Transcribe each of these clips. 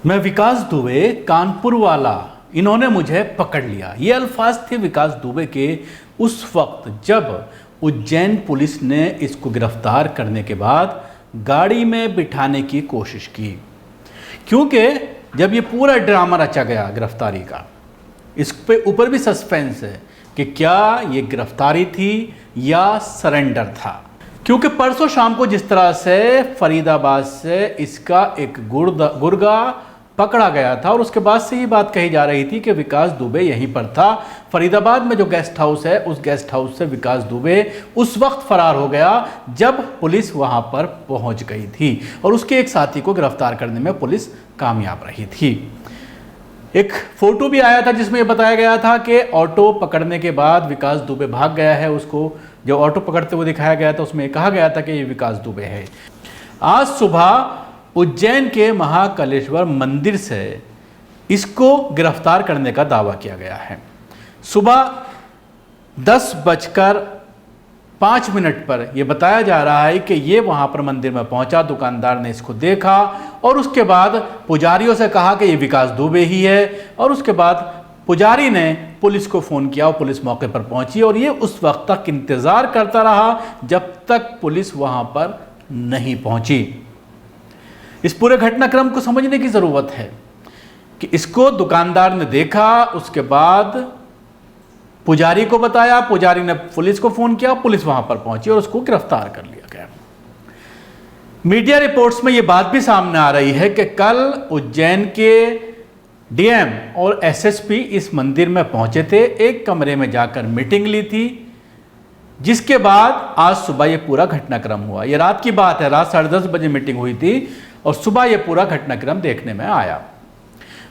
मैं विकास दुबे कानपुर वाला, इन्होंने मुझे पकड़ लिया। ये अल्फाज थे विकास दुबे के उस वक्त जब उज्जैन पुलिस ने इसको गिरफ्तार करने के बाद गाड़ी में बिठाने की कोशिश की, क्योंकि जब ये पूरा ड्रामा रचा गया गिरफ्तारी का, इस पे ऊपर भी सस्पेंस है कि क्या ये गिरफ्तारी थी या सरेंडर था। क्योंकि परसों शाम को जिस तरह से फरीदाबाद से इसका एक गुर्गा पकड़ा गया था और उसके बाद से ये बात कही जा रही थी कि विकास दुबे यहीं पर था। फरीदाबाद में जो गेस्ट हाउस है, उस गेस्ट हाउस से विकास दुबे उस वक्त फरार हो गया जब पुलिस वहां पर पहुंच गई थी और उसके एक साथी को गिरफ्तार करने में पुलिस कामयाब रही थी। एक फोटो भी आया था जिसमें यह बताया गया था कि ऑटो पकड़ने के बाद विकास दुबे भाग गया है। उसको जो ऑटो पकड़ते हुए दिखाया गया था उसमें कहा गया था कि ये विकास दुबे है। आज सुबह उज्जैन के महाकालेश्वर मंदिर से इसको गिरफ्तार करने का दावा किया गया है। सुबह 10:05 पर यह बताया जा रहा है कि ये वहां पर मंदिर में पहुंचा, दुकानदार ने इसको देखा और उसके बाद पुजारियों से कहा कि ये विकास दुबे ही है और उसके बाद पुजारी ने पुलिस को फ़ोन किया और पुलिस मौके पर पहुंची और ये उस वक्त तक इंतज़ार करता रहा जब तक पुलिस वहां पर नहीं पहुंची। इस पूरे घटनाक्रम को समझने की ज़रूरत है कि इसको दुकानदार ने देखा, उसके बाद पुजारी को बताया, पुजारी ने पुलिस को फ़ोन किया, पुलिस वहां पर पहुंची और उसको गिरफ्तार कर लिया गया। मीडिया रिपोर्ट्स में यह बात भी सामने आ रही है कि कल उज्जैन के डीएम और एसएसपी इस मंदिर में पहुंचे थे, एक कमरे में जाकर मीटिंग ली थी, जिसके बाद आज सुबह यह पूरा घटनाक्रम हुआ। यह रात की बात है, रात 10:30 बजे मीटिंग हुई थी और सुबह यह पूरा घटनाक्रम देखने में आया।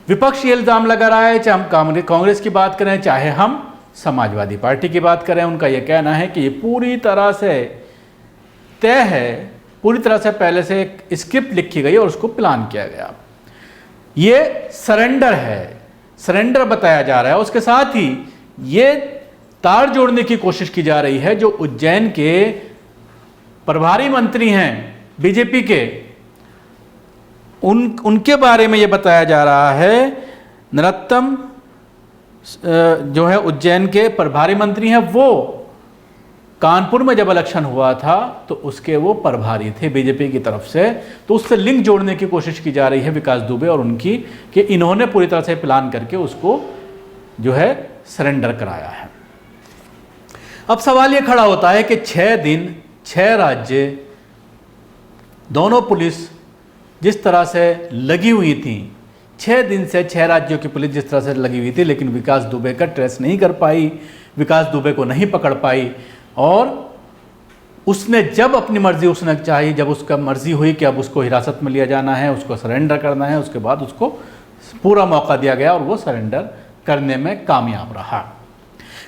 विपक्ष ये इल्ज़ाम लगा रहा है, चाहे हम कांग्रेस की बात करें चाहे हम समाजवादी पार्टी की बात करें, उनका यह कहना है कि ये पूरी तरह से तय है, पूरी तरह से पहले से एक स्क्रिप्ट लिखी गई और उसको प्लान किया गया। ये सरेंडर है, सरेंडर बताया जा रहा है। उसके साथ ही ये तार जोड़ने की कोशिश की जा रही है जो उज्जैन के प्रभारी मंत्री हैं बीजेपी के, उनके बारे में ये बताया जा रहा है। नरोत्तम जो है उज्जैन के प्रभारी मंत्री हैं, वो कानपुर में जब इलेक्शन हुआ था तो उसके वो प्रभारी थे बीजेपी की तरफ से, तो उससे लिंक जोड़ने की कोशिश की जा रही है विकास दुबे और उनकी, कि इन्होंने पूरी तरह से प्लान करके उसको जो है सरेंडर कराया है। अब सवाल ये खड़ा होता है कि 6 दिन 6 राज्य, दोनों पुलिस जिस तरह से लगी हुई थी, 6 दिन से 6 राज्यों की पुलिस जिस तरह से लगी हुई थी, लेकिन विकास दुबे का ट्रेस नहीं कर पाई, विकास दुबे को नहीं पकड़ पाई और उसने जब अपनी मर्जी उसने चाही, जब उसका मर्जी हुई कि अब उसको हिरासत में लिया जाना है, उसको सरेंडर करना है, उसके बाद उसको पूरा मौका दिया गया और वो सरेंडर करने में कामयाब रहा।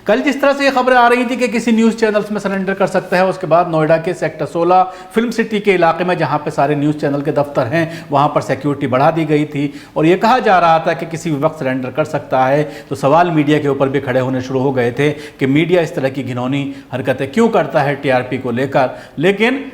कल जिस तरह से ये खबरें आ रही थी कि किसी न्यूज़ चैनल्स में सरेंडर कर सकता है, उसके बाद नोएडा के सेक्टर 16 फिल्म सिटी के इलाके में जहां पे सारे न्यूज़ चैनल के दफ्तर हैं, वहां पर सिक्योरिटी बढ़ा दी गई थी और ये कहा जा रहा था कि किसी भी वक्त सरेंडर कर सकता है। तो सवाल मीडिया के ऊपर भी खड़े होने शुरू हो गए थे कि मीडिया इस तरह की घिनौनी हरकतें क्यों करता है टीआरपी को लेकर, लेकिन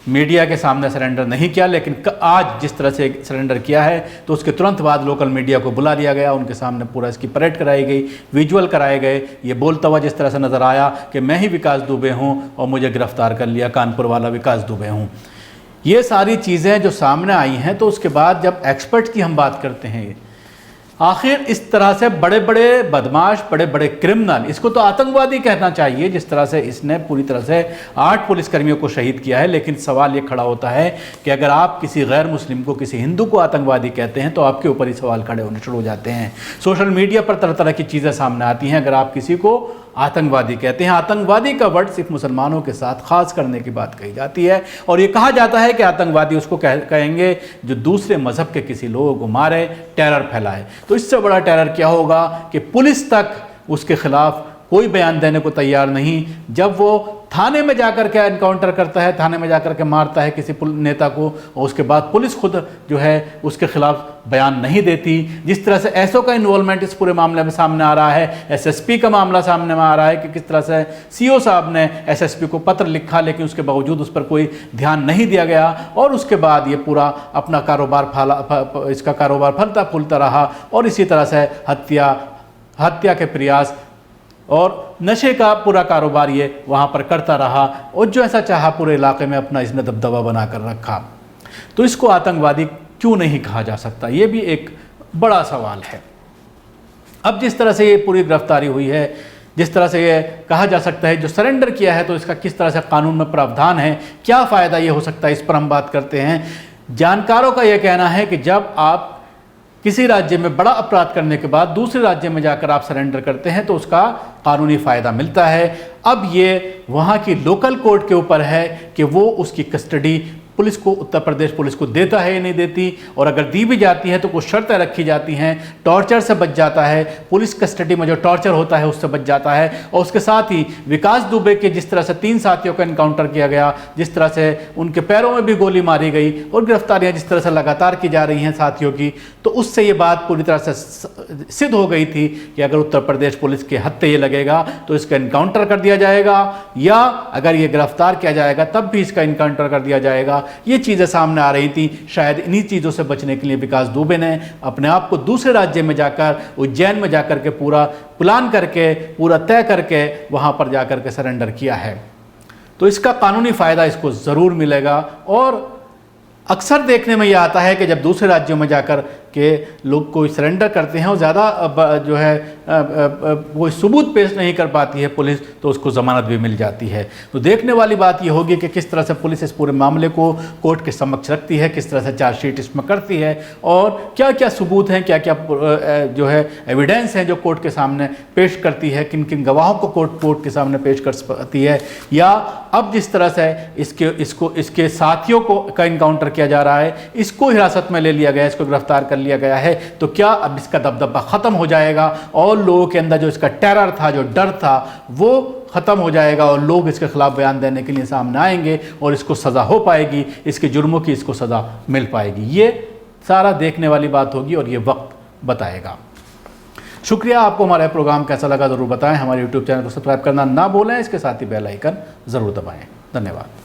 मीडिया के सामने सरेंडर नहीं किया। लेकिन आज जिस तरह से सरेंडर किया है तो उसके तुरंत बाद लोकल मीडिया को बुला लिया गया, उनके सामने पूरा इसकी परेड कराई गई, विजुअल कराए गए। ये बोलता हुआ जिस तरह से नज़र आया कि मैं ही विकास दुबे हूँ और मुझे गिरफ्तार कर लिया, कानपुर वाला विकास दुबे हूँ। ये सारी चीज़ें जो सामने आई हैं, तो उसके बाद जब एक्सपर्ट्स की हम बात करते हैं, आखिर इस तरह से बड़े बड़े बदमाश, बड़े बड़े क्रिमिनल, इसको तो आतंकवादी कहना चाहिए जिस तरह से इसने पूरी तरह से 8 पुलिसकर्मियों को शहीद किया है। लेकिन सवाल ये खड़ा होता है कि अगर आप किसी गैर मुस्लिम को, किसी हिंदू को आतंकवादी कहते हैं तो आपके ऊपर ही सवाल खड़े होने शुरू हो जाते हैं। सोशल मीडिया पर तरह तरह की चीज़ें सामने आती हैं अगर आप किसी को आतंकवादी कहते हैं। आतंकवादी का वर्ड सिर्फ मुसलमानों के साथ खास करने की बात कही जाती है और ये कहा जाता है कि आतंकवादी उसको कहेंगे जो दूसरे मजहब के किसी लोगों को मारे, टेरर फैलाए। तो इससे बड़ा टेरर क्या होगा कि पुलिस तक उसके खिलाफ कोई बयान देने को तैयार नहीं। जब वो थाने में जाकर के एनकाउंटर करता है, थाने में जाकर के मारता है किसी नेता को, और उसके बाद पुलिस खुद जो है उसके खिलाफ बयान नहीं देती। जिस तरह से एसओ का इन्वॉल्वमेंट इस पूरे मामले में सामने आ रहा है, एसएसपी का मामला सामने में आ रहा है कि किस तरह से सीओ साहब ने एसएसपी को पत्र लिखा, लेकिन उसके बावजूद उस पर कोई ध्यान नहीं दिया गया, और उसके बाद ये पूरा अपना कारोबार इसका कारोबार फलता फूलता रहा, और इसी तरह से हत्या के प्रयास और नशे का पूरा कारोबार ये वहाँ पर करता रहा, और जो ऐसा चाहा पूरे इलाके में अपना इसने दबदबा बना कर रखा। तो इसको आतंकवादी क्यों नहीं कहा जा सकता, ये भी एक बड़ा सवाल है। अब जिस तरह से ये पूरी गिरफ्तारी हुई है, जिस तरह से ये कहा जा सकता है जो सरेंडर किया है, तो इसका किस तरह से कानून में प्रावधान है, क्या फ़ायदा ये हो सकता है, इस पर हम बात करते हैं। जानकारों का यह कहना है कि जब आप किसी राज्य में बड़ा अपराध करने के बाद दूसरे राज्य में जाकर आप सरेंडर करते हैं तो उसका कानूनी फ़ायदा मिलता है। अब ये वहाँ की लोकल कोर्ट के ऊपर है कि वो उसकी कस्टडी पुलिस को, उत्तर प्रदेश पुलिस को देता है या नहीं देती, और अगर दी भी जाती है तो कुछ शर्तें रखी जाती हैं। टॉर्चर से बच जाता है, पुलिस कस्टडी में जो टॉर्चर होता है उससे बच जाता है। और उसके साथ ही विकास दुबे के जिस तरह से 3 साथियों का इनकाउंटर किया गया, जिस तरह से उनके पैरों में भी गोली मारी गई, और गिरफ्तारियां जिस तरह से लगातार की जा रही हैं साथियों की, तो उससे ये बात पूरी तरह से सिद्ध हो गई थी कि अगर उत्तर प्रदेश पुलिस के हत्थे ये लगेगा तो इसका इनकाउंटर कर दिया जाएगा, या अगर ये गिरफ्तार किया जाएगा तब भी इसका इनकाउंटर कर दिया जाएगा। ये चीज़ें सामने आ रही थी। शायद इन्हीं चीज़ों से बचने के लिए विकास दुबे ने अपने आप को दूसरे राज्य में जाकर, उज्जैन में जाकर के पूरा प्लान करके, पूरा तय करके वहाँ पर जाकर के सरेंडर किया है। तो इसका कानूनी फ़ायदा इसको ज़रूर मिलेगा। और अक्सर देखने में ये आता है कि जब दूसरे राज्यों में जाकर के लोग कोई सरेंडर करते हैं और ज़्यादा जो है कोई सबूत पेश नहीं कर पाती है पुलिस, तो उसको ज़मानत भी मिल जाती है। तो देखने वाली बात ये होगी कि किस तरह से पुलिस इस पूरे मामले को कोर्ट के समक्ष रखती है, किस तरह से चार्जशीट इसमें करती है, और क्या क्या सबूत हैं, क्या क्या जो है एविडेंस हैं जो कोर्ट के सामने पेश करती है, किन किन गवाहों को कोर्ट के सामने पेश कर सकती है। या अब जिस तरह से इसके साथियों का इनकाउंटर किया जा रहा है, इसको हिरासत में ले लिया गया, इसको गिरफ्तार कर लिया गया है, तो क्या अब इसका दबदबा ख़त्म हो जाएगा और लोगों के अंदर जो इसका टेरर था, जो डर था, वो ख़त्म हो जाएगा, और लोग इसके खिलाफ बयान देने के लिए सामने आएंगे, और इसको सज़ा हो पाएगी, इसके जुर्मों की इसको सज़ा मिल पाएगी। ये सारा देखने वाली बात होगी और ये वक्त बताएगा। शुक्रिया। आपको हमारा प्रोग्राम कैसा लगा ज़रूर बताएं। हमारे YouTube चैनल को सब्सक्राइब करना ना भूलें, इसके साथ ही बेल आइकन ज़रूर दबाएं। धन्यवाद।